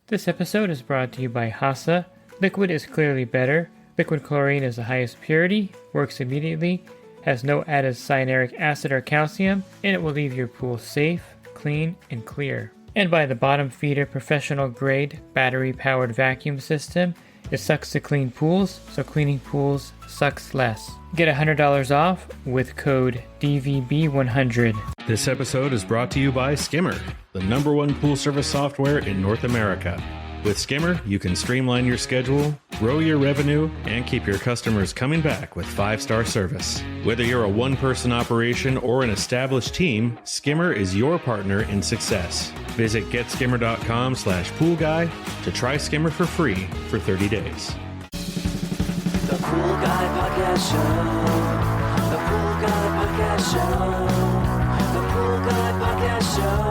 This episode is brought to you by Hasa. Liquid is clearly better. Liquid chlorine is the highest purity, works immediately, has no added cyanuric acid or calcium, and it will leave your pool safe, clean, and clear. And by the Bottom Feeder professional grade battery powered vacuum system. It sucks to clean pools, so cleaning pools sucks less. Get $100 off with code DVB100. This episode is brought to you by Skimmer, the #1 pool service software in North America. With Skimmer, you can streamline your schedule, grow your revenue, and keep your customers coming back with 5-star service. Whether you're a one-person operation or an established team, Skimmer is your partner in success. Visit getskimmer.com/poolguy to try Skimmer for free for 30 days. The Pool Guy Podcast Show. The Pool Guy Podcast Show. The Pool Guy Podcast Show.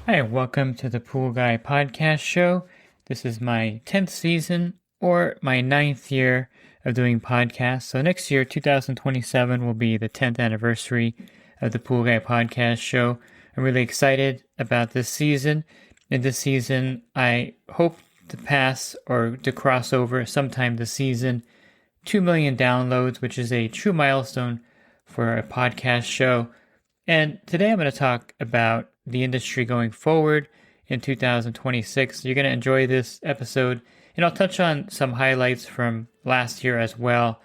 Hi, and welcome to the Pool Guy Podcast Show. This is my 10th season, or my 9th year of doing podcasts. So next year, 2027, will be the 10th anniversary of the Pool Guy Podcast Show. I'm really excited about this season. In this season, I hope to pass or to cross over sometime this season 2 million downloads, which is a true milestone for a podcast show. And today I'm going to talk about the industry going forward in 2026. You're going to enjoy this episode, and I'll touch on some highlights from last year as well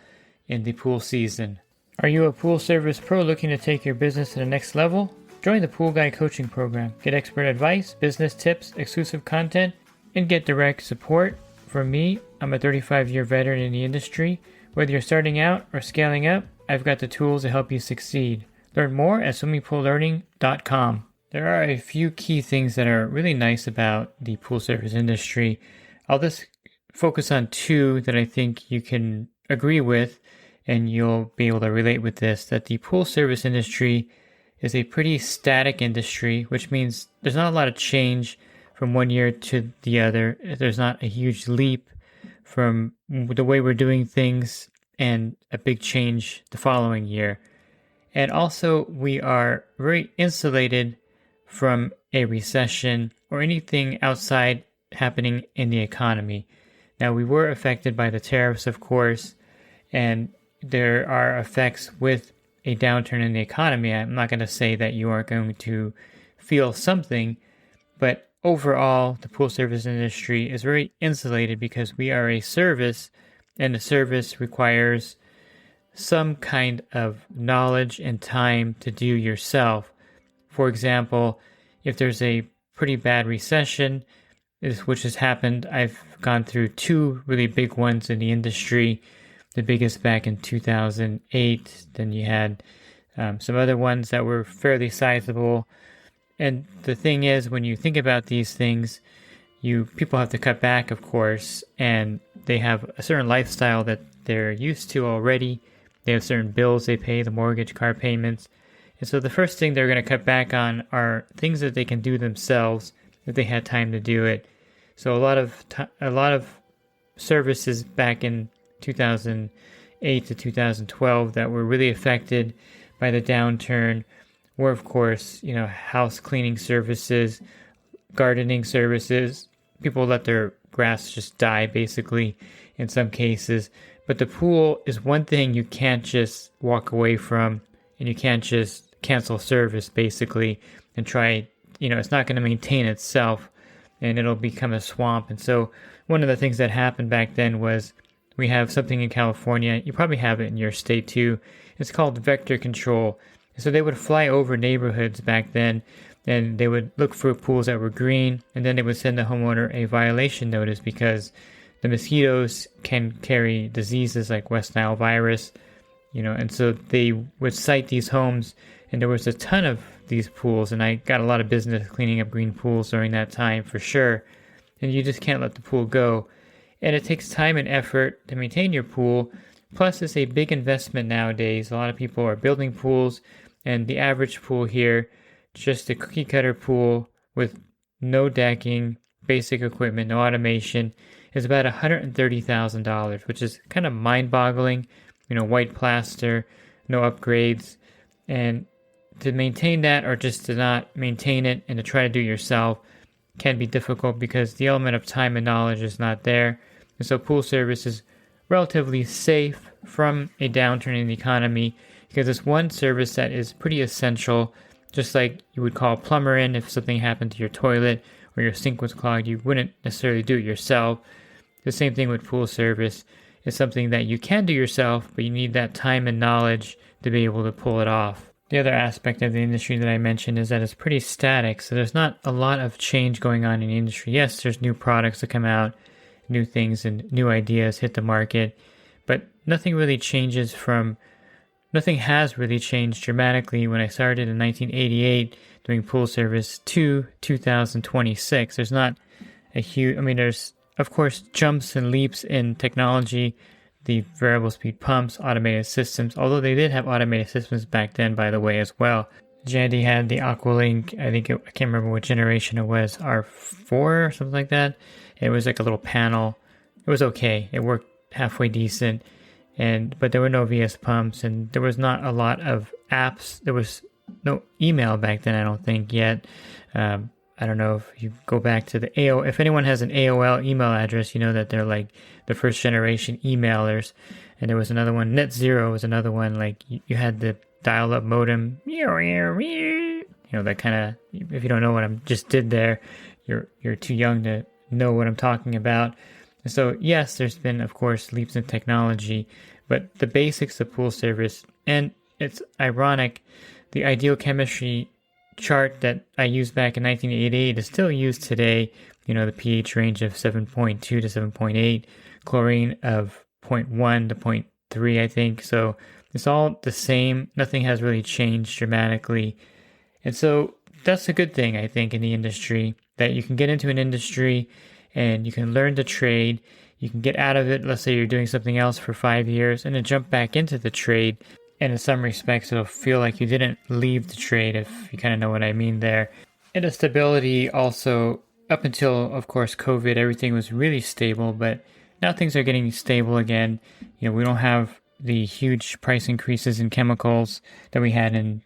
in the pool season. Are you a pool service pro looking to take your business to the next level? Join the Pool Guy coaching program. Get expert advice, business tips, exclusive content, and get direct support from me. I'm a 35-year veteran in the industry. Whether you're starting out or scaling up, I've got the tools to help you succeed. Learn more at swimmingpoollearning.com. There are a few key things that are really nice about the pool service industry. I'll just focus on two that I think you can agree with, and you'll be able to relate with this, that the pool service industry is a pretty static industry, which means there's not a lot of change from one year to the other. There's not a huge leap from the way we're doing things and a big change the following year. And also, we are very insulated from a recession or anything outside happening in the economy. Now, we were affected by the tariffs, of course, and there are effects with a downturn in the economy. I'm not going to say that you aren't going to feel something, but overall, the pool service industry is very insulated because we are a service, and the service requires some kind of knowledge and time to do yourself. For example, if there's a pretty bad recession, which has happened, I've gone through two really big ones in the industry. The biggest back in 2008. Then you had some other ones that were fairly sizable. And the thing is, when you think about these things, people have to cut back, of course, and they have a certain lifestyle that they're used to already. They have certain bills they pay, the mortgage, car payments. And so the first thing they're going to cut back on are things that they can do themselves if they had time to do it. So a lot of services back in 2008 to 2012 that were really affected by the downturn were, of course, house cleaning services, gardening services. People let their grass just die, basically, in some cases. But the pool is one thing you can't just walk away from, and you can't just cancel service, basically, and try, it's not going to maintain itself, and it'll become a swamp. And so one of the things that happened back then was we have something in California, you probably have it in your state too, it's called vector control. So they would fly over neighborhoods back then, and they would look for pools that were green, and then they would send the homeowner a violation notice because the mosquitoes can carry diseases like West Nile virus, and so they would cite these homes, and there was a ton of these pools, and I got a lot of business cleaning up green pools during that time for sure, and you just can't let the pool go. And it takes time and effort to maintain your pool. Plus, it's a big investment nowadays. A lot of people are building pools, and the average pool here, just a cookie cutter pool with no decking, basic equipment, no automation, is about $130,000, which is kind of mind-boggling. White plaster, no upgrades. And to maintain that or just to not maintain it and to try to do it yourself can be difficult because the element of time and knowledge is not there. And so pool service is relatively safe from a downturn in the economy because it's one service that is pretty essential. Just like you would call a plumber in if something happened to your toilet or your sink was clogged, you wouldn't necessarily do it yourself. The same thing with pool service. It's something that you can do yourself, but you need that time and knowledge to be able to pull it off. The other aspect of the industry that I mentioned is that it's pretty static, so there's not a lot of change going on in the industry. Yes, there's new products that come out, new things and new ideas hit the market, but nothing has really changed dramatically when I started in 1988 doing pool service to 2026. There's not a huge, there's of course jumps and leaps in technology, the variable speed pumps, automated systems, although they did have automated systems back then, by the way, as well. Jandy had the Aqualink, I can't remember what generation it was, R4 or something like that. It was like a little panel. It was okay. It worked halfway decent, but there were no VS pumps, and there was not a lot of apps. There was no email back then, I don't think, yet. I don't know if you go back to the AOL. If anyone has an AOL email address, you know that they're like the first generation emailers. And there was another one, Net Zero was another one. Like you had the dial-up modem. That kind of, if you don't know what I just did there, you're too young to know what I'm talking about. And so yes, there's been, of course, leaps in technology, but the basics of pool service, and it's ironic, the ideal chemistry chart that I used back in 1988 is still used today. The pH range of 7.2 to 7.8, chlorine of 0.1 to 0.3, I think. So it's all the same. Nothing has really changed dramatically. And so that's a good thing, I think, in the industry, that you can get into an industry and you can learn the trade. You can get out of it. Let's say you're doing something else for 5 years and then jump back into the trade. And in some respects, it'll feel like you didn't leave the trade, if you kind of know what I mean there. And the stability also, up until, of course, COVID, everything was really stable, but now things are getting stable again. We don't have the huge price increases in chemicals that we had in,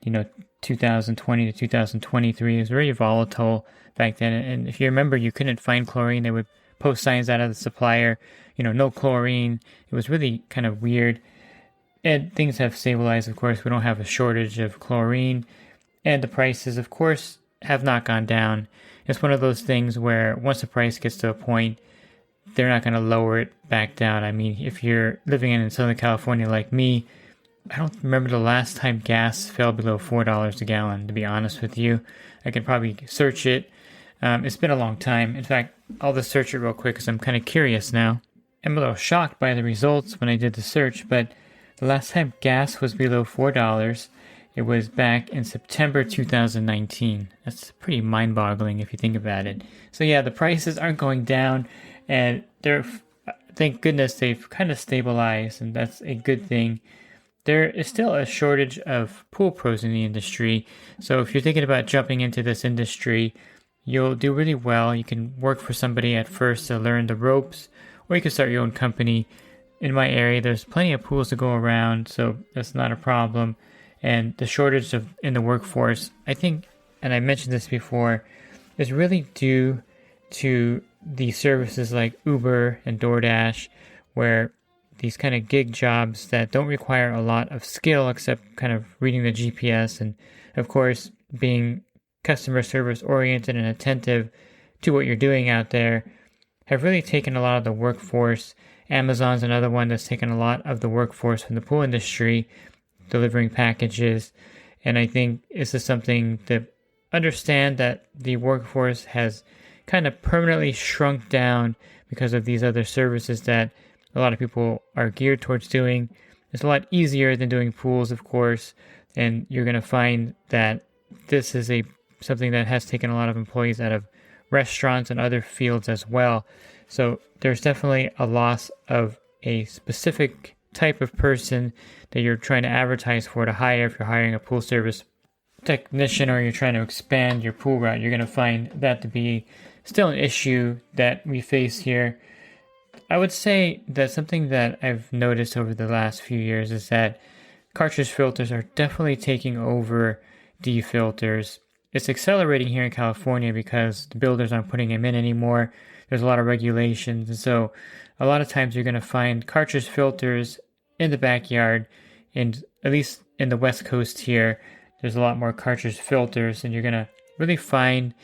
2020 to 2023. It was very volatile back then. And if you remember, you couldn't find chlorine. They would post signs out of the supplier, no chlorine. It was really kind of weird. And things have stabilized, of course. We don't have a shortage of chlorine. And the prices, of course, have not gone down. It's one of those things where once the price gets to a point, they're not going to lower it back down. If you're living in Southern California like me, I don't remember the last time gas fell below $4 a gallon, to be honest with you. I could probably search it. It's been a long time. In fact, I'll just search it real quick because I'm kind of curious now. I'm a little shocked by the results when I did the search, but the last time gas was below $4, it was back in September 2019. That's pretty mind-boggling if you think about it. So yeah, the prices aren't going down, and thank goodness they've kind of stabilized, and that's a good thing. There is still a shortage of pool pros in the industry, so if you're thinking about jumping into this industry, you'll do really well. You can work for somebody at first to learn the ropes, or you can start your own company. In my area, there's plenty of pools to go around, so that's not a problem. And the shortage in the workforce, I think, and I mentioned this before, is really due to the services like Uber and DoorDash, where these kind of gig jobs that don't require a lot of skill except kind of reading the GPS and, of course, being customer service oriented and attentive to what you're doing out there, have really taken a lot of the workforce. Amazon's another one that's taken a lot of the workforce from the pool industry, delivering packages. And I think this is something to understand, that the workforce has kind of permanently shrunk down because of these other services that a lot of people are geared towards doing. It's a lot easier than doing pools, of course, and you're going to find that this is something that has taken a lot of employees out of restaurants and other fields as well. So there's definitely a loss of a specific type of person that you're trying to advertise for to hire. If you're hiring a pool service technician or you're trying to expand your pool route, you're going to find that to be still an issue that we face here. I would say that something that I've noticed over the last few years is that cartridge filters are definitely taking over D filters. It's accelerating here in California because the builders aren't putting them in anymore. There's a lot of regulations. And so a lot of times you're going to find cartridge filters in the backyard. And at least in the West Coast here, there's a lot more cartridge filters. And you're going to really find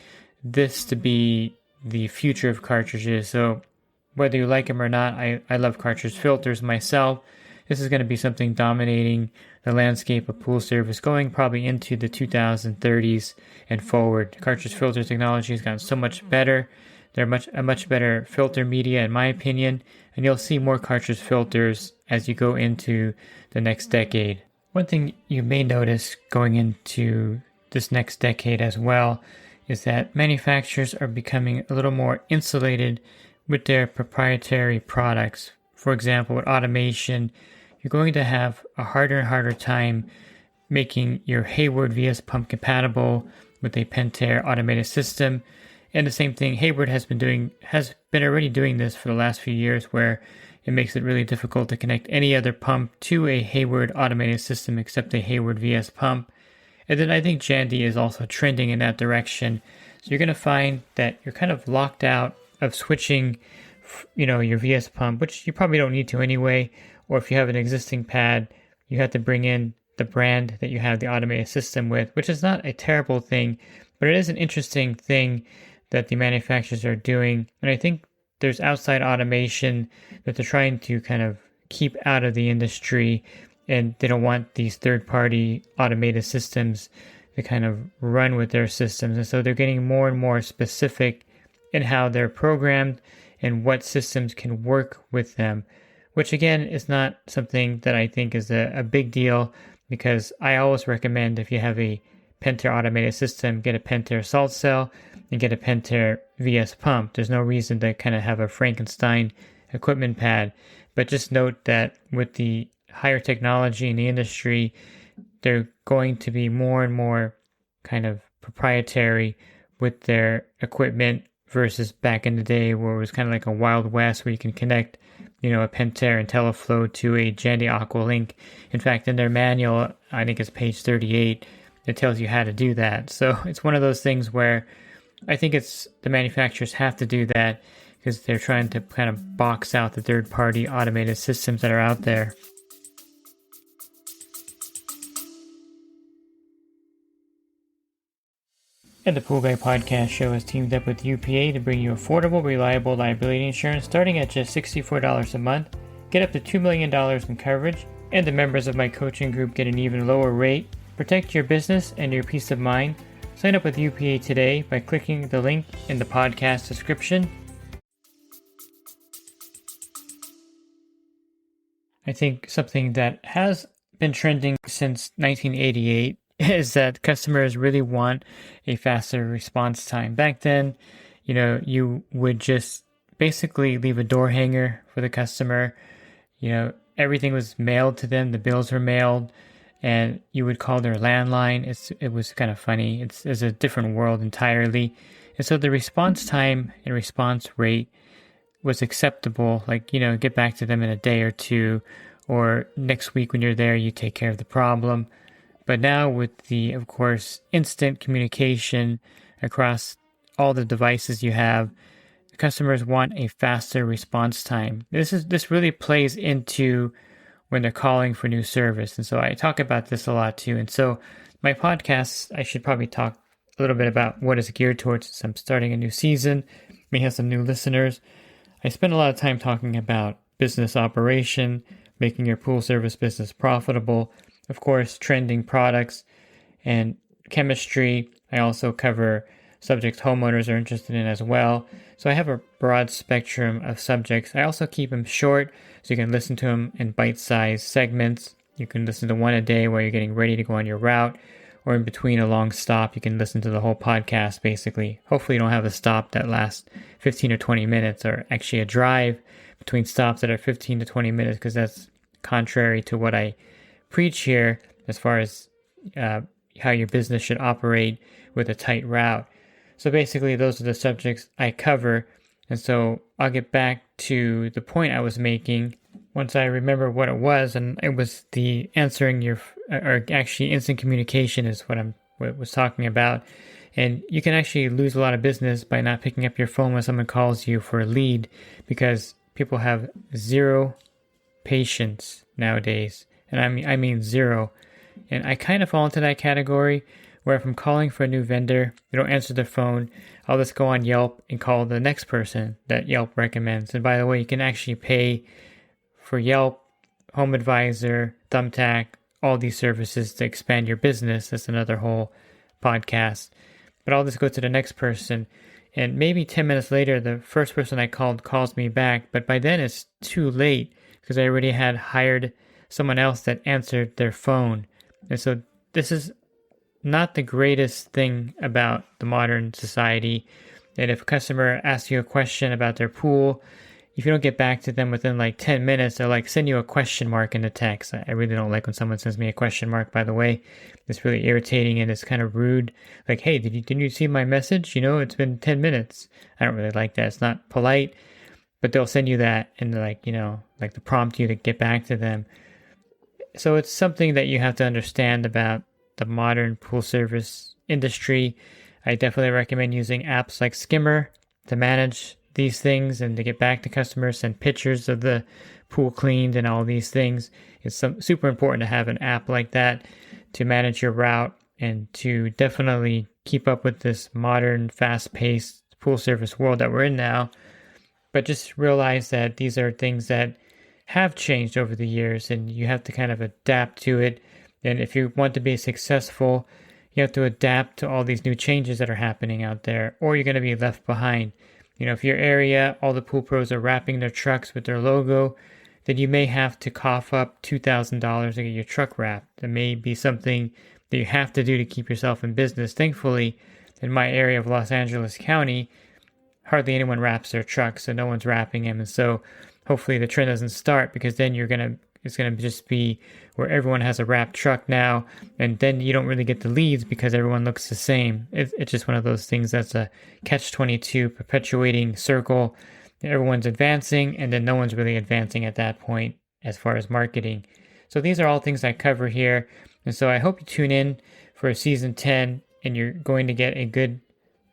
this to be the future of cartridges. So whether you like them or not, I love cartridge filters myself. This is going to be something dominating the landscape of pool service going probably into the 2030s and forward. Cartridge filter technology has gotten so much better. They're a much better filter media in my opinion, and you'll see more cartridge filters as you go into the next decade. One thing you may notice going into this next decade as well is that manufacturers are becoming a little more insulated with their proprietary products. For example, with automation, you're going to have a harder and harder time making your Hayward VS pump compatible with a Pentair automated system. And the same thing Hayward has been already doing this for the last few years, where it makes it really difficult to connect any other pump to a Hayward automated system except a Hayward VS pump. And then I think Jandy is also trending in that direction. So you're going to find that you're kind of locked out of switching, your VS pump, which you probably don't need to anyway. Or if you have an existing pad, you have to bring in the brand that you have the automated system with, which is not a terrible thing, but it is an interesting thing that the manufacturers are doing. And I think there's outside automation that they're trying to kind of keep out of the industry, and they don't want these third-party automated systems to kind of run with their systems. And so they're getting more and more specific in how they're programmed and what systems can work with them, which again is not something that I think is a big deal, because I always recommend if you have a Pentair automated system, get a Pentair salt cell and get a Pentair VS pump. There's no reason to kind of have a Frankenstein equipment pad. But just note that with the higher technology in the industry, they're going to be more and more kind of proprietary with their equipment versus back in the day where it was kind of like a Wild West where you can connect, a Pentair IntelliFlow to a Jandy Aqualink. In fact, in their manual, I think it's page 38, it tells you how to do that. So it's one of those things where I think the manufacturers have to do that because they're trying to kind of box out the third-party automated systems that are out there. And the Pool Guy Podcast Show has teamed up with UPA to bring you affordable, reliable liability insurance starting at just $64 a month. Get up to $2 million in coverage, and the members of my coaching group get an even lower rate. Protect your business and your peace of mind. Sign up with UPA today by clicking the link in the podcast description. I think something that has been trending since 1988 is that customers really want a faster response time. Back then, you would just basically leave a door hanger for the customer. Everything was mailed to them. The bills were mailed, and you would call their landline. It was kind of funny. It's a different world entirely. And so the response time and response rate was acceptable. Like, get back to them in a day or two, or next week when you're there, you take care of the problem. But now with the, of course, instant communication across all the devices you have, customers want a faster response time. This really plays into when they're calling for new service. And so I talk about this a lot too. And so my podcast, I should probably talk a little bit about what it's geared towards since I'm starting a new season. May have some new listeners. I spend a lot of time talking about business operation, making your pool service business profitable, of course, trending products and chemistry. I also cover subjects homeowners are interested in as well. So I have a broad spectrum of subjects. I also keep them short so you can listen to them in bite-sized segments. You can listen to one a day while you're getting ready to go on your route, or in between a long stop, you can listen to the whole podcast basically. Hopefully you don't have a stop that lasts 15 or 20 minutes, or actually a drive between stops that are 15 to 20 minutes, because that's contrary to what I preach here as far as how your business should operate with a tight route. So basically those are the subjects I cover, and so I'll get back to the point I was making once I remember what it was, and it was the answering your, or actually instant communication is what I'm was talking about. And you can actually lose a lot of business by not picking up your phone when someone calls you for a lead, because people have zero patience nowadays. And I mean zero. And I kind of fall into that category where if I'm calling for a new vendor, they don't answer the phone, I'll just go on Yelp and call the next person that Yelp recommends. And by the way, you can actually pay for Yelp, Home Advisor, Thumbtack, all these services to expand your business. That's another whole podcast. But I'll just go to the next person. And maybe 10 minutes later, the first person I called calls me back. But by then it's too late because I already had hired someone else that answered their phone. And so this is not the greatest thing about the modern society. That if a customer asks you a question about their pool, if you don't get back to them within like 10 minutes, they'll like send you a question mark in the text. I really don't like when someone sends me a question mark, by the way. It's really irritating and it's kind of rude. Like, hey, didn't you see my message? It's been 10 minutes. I don't really like that. It's not polite, but they'll send you that and like to prompt you to get back to them. So it's something that you have to understand about the modern pool service industry. I definitely recommend using apps like Skimmer to manage these things and to get back to customers, send pictures of the pool cleaned and all these things. It's super important to have an app like that to manage your route and to definitely keep up with this modern, fast-paced pool service world that we're in now. But just realize that these are things that have changed over the years and you have to kind of adapt to it. And if you want to be successful, you have to adapt to all these new changes that are happening out there, or you're going to be left behind. If your area, all the pool pros are wrapping their trucks with their logo, then you may have to cough up $2,000 to get your truck wrapped. That may be something that you have to do to keep yourself in business. Thankfully, in my area of Los Angeles County, hardly anyone wraps their trucks, so no one's wrapping them. And so hopefully the trend doesn't start, because then it's going to just be where everyone has a wrapped truck now, and then you don't really get the leads because everyone looks the same. It's just one of those things that's a catch-22 perpetuating circle. Everyone's advancing, and then no one's really advancing at that point as far as marketing. So these are all things I cover here. And so I hope you tune in for season 10, and you're going to get a good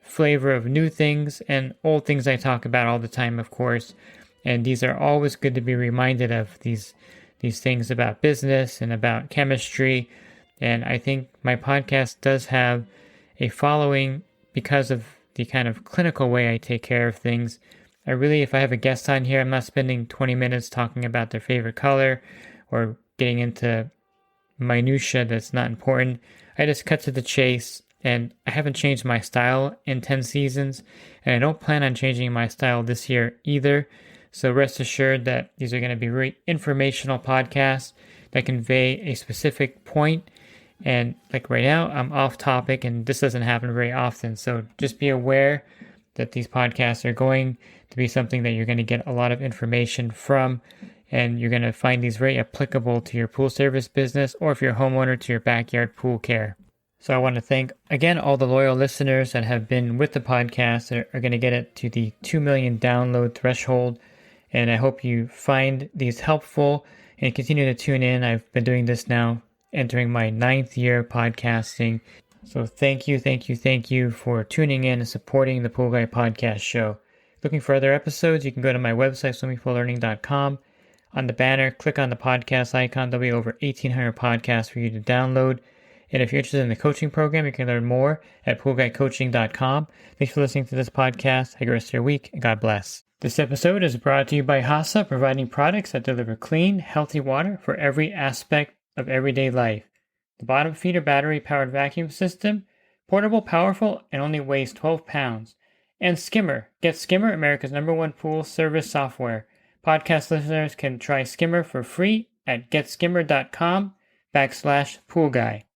flavor of new things and old things I talk about all the time, of course. And these are always good to be reminded of, these things about business and about chemistry. And I think my podcast does have a following because of the kind of clinical way I take care of things. If I have a guest on here, I'm not spending 20 minutes talking about their favorite color or getting into minutia that's not important. I just cut to the chase, and I haven't changed my style in 10 seasons, and I don't plan on changing my style this year either. So rest assured that these are going to be very informational podcasts that convey a specific point. And like right now, I'm off topic, and this doesn't happen very often. So just be aware that these podcasts are going to be something that you're going to get a lot of information from, and you're going to find these very applicable to your pool service business, or if you're a homeowner, to your backyard pool care. So I want to thank, again, all the loyal listeners that have been with the podcast that are going to get it to the 2 million download threshold. And I hope you find these helpful and continue to tune in. I've been doing this now, entering my 9th year podcasting. So thank you for tuning in and supporting the Pool Guy Podcast Show. Looking for other episodes, you can go to my website, swimmingpoollearning.com. On the banner, click on the podcast icon. There'll be over 1,800 podcasts for you to download. And if you're interested in the coaching program, you can learn more at poolguycoaching.com. Thanks for listening to this podcast. Have a good rest of your week, and God bless. This episode is brought to you by HASA, providing products that deliver clean, healthy water for every aspect of everyday life. The bottom feeder battery-powered vacuum system, portable, powerful, and only weighs 12 pounds. And Skimmer. Get Skimmer, America's #1 pool service software. Podcast listeners can try Skimmer for free at getskimmer.com/poolguy.